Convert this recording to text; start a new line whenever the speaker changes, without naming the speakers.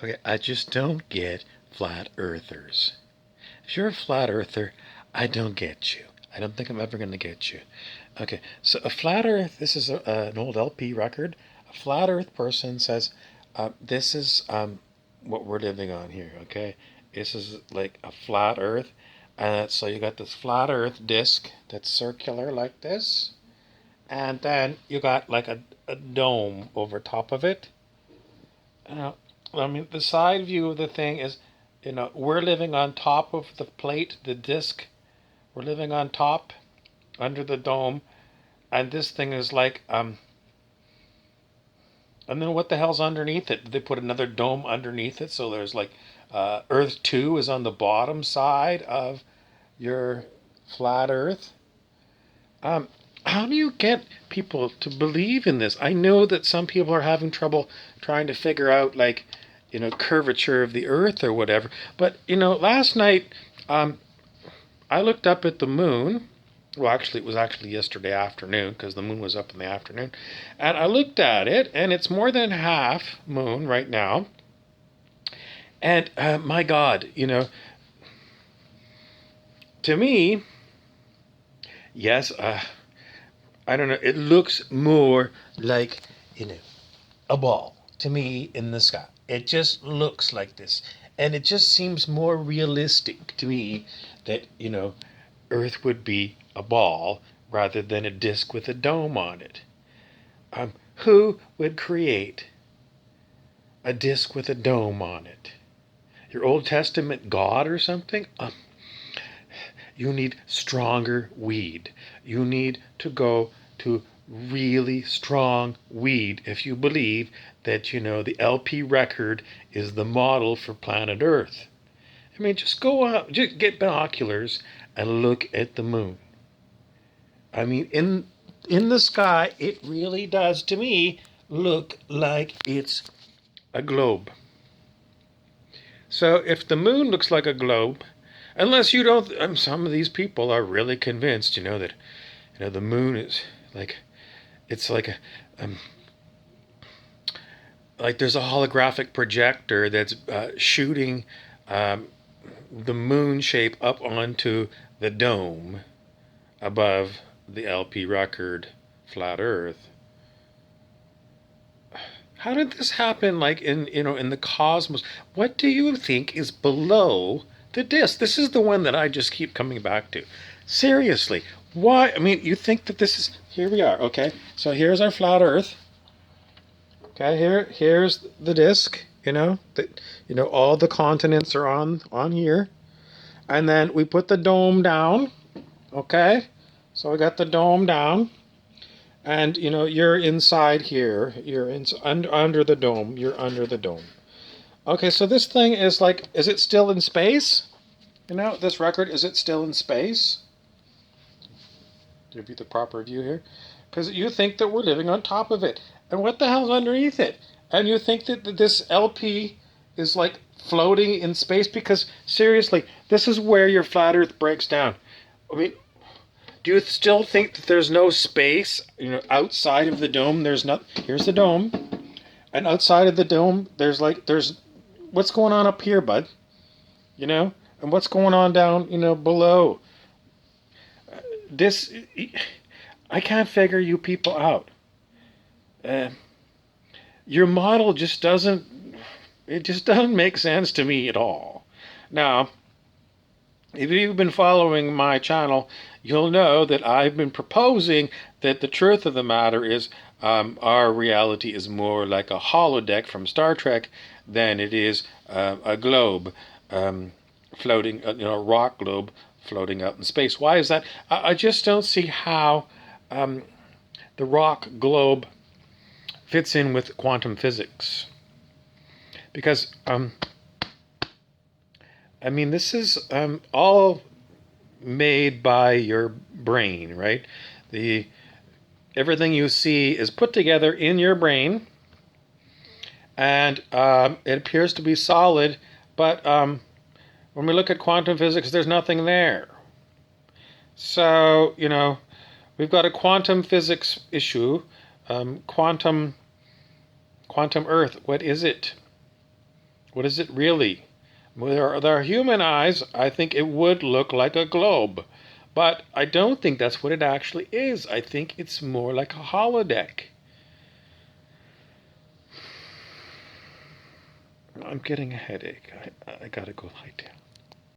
Okay, I just don't get flat earthers. If you're a flat earther, I don't get you. I don't think I'm ever going to get you. Okay, so a flat earth, this is an old LP record. A flat earth person says, this is what we're living on here, okay? This is like a flat earth. And so you got this flat earth disc that's circular like this. And then you got like a dome over top of it. Uh, I mean, the side view of the thing is, we're living on top of the plate, the disc. We're living on top, under the dome, and this thing is like, and then what the hell's underneath it? Did they put another dome underneath it? So there's like, Earth 2 is on the bottom side of your flat Earth. Um, how do you get people to believe in this? I know that some people are having trouble trying to figure out, like, curvature of the Earth or whatever. But last night, um, I looked up at the moon. Well, actually, it was actually yesterday afternoon because the moon was up in the afternoon. And I looked at it, and it's more than half moon right now. And my God, to me, yes, I don't know, it looks more like, a ball to me in the sky. It just looks like this. And it just seems more realistic to me that, Earth would be a ball rather than a disc with a dome on it. Who would create a disc with a dome on it? Your Old Testament God or something? You need stronger weed. You need to go to really strong weed if you believe that, the LP record is the model for planet Earth. I mean, just go out, just get binoculars and look at the moon. I mean, in the sky, it really does, to me, look like it's a globe. So if the moon looks like a globe, unless you don't, some of these people are really convinced, that, the moon is like, it's like there's a holographic projector that's shooting um, the moon shape up onto the dome above the LP record flat Earth. How did this happen? Like in the cosmos, what do you think is below the disk? This is the one that I just keep coming back to. Seriously, why? I mean, you think that this is here we are. Okay, so here's our flat Earth. Okay, here's the disk. That all the continents are on here, and then we put the dome down. Okay, so we got the dome down. And you're inside here. You're under the dome. You're under the dome. Okay, so this thing is like, is it still in space? This record, is it still in space? Give you the proper view here. Because you think that we're living on top of it. And what the hell's underneath it? And you think that this LP is like floating in space? Because seriously, this is where your flat Earth breaks down. I mean, do you still think that there's no space, outside of the dome? There's not. Here's the dome, and outside of the dome, there's what's going on up here, bud? And what's going on down, below? This, I can't figure you people out. Uh, your model just doesn't. It just doesn't make sense to me at all. Now, if you've been following my channel, you'll know that I've been proposing that the truth of the matter is our reality is more like a holodeck from Star Trek than it is a globe floating, a rock globe floating out in space. Why is that? I just don't see how the rock globe fits in with quantum physics. Because I mean, this is all made by your brain, right? The Everything you see is put together in your brain, and it appears to be solid. But when we look at quantum physics, there's nothing there. So we've got a quantum physics issue. Quantum Earth. What is it? What is it really? With our human eyes, I think it would look like a globe. But I don't think that's what it actually is. I think it's more like a holodeck. I'm getting a headache. I gotta go lie down.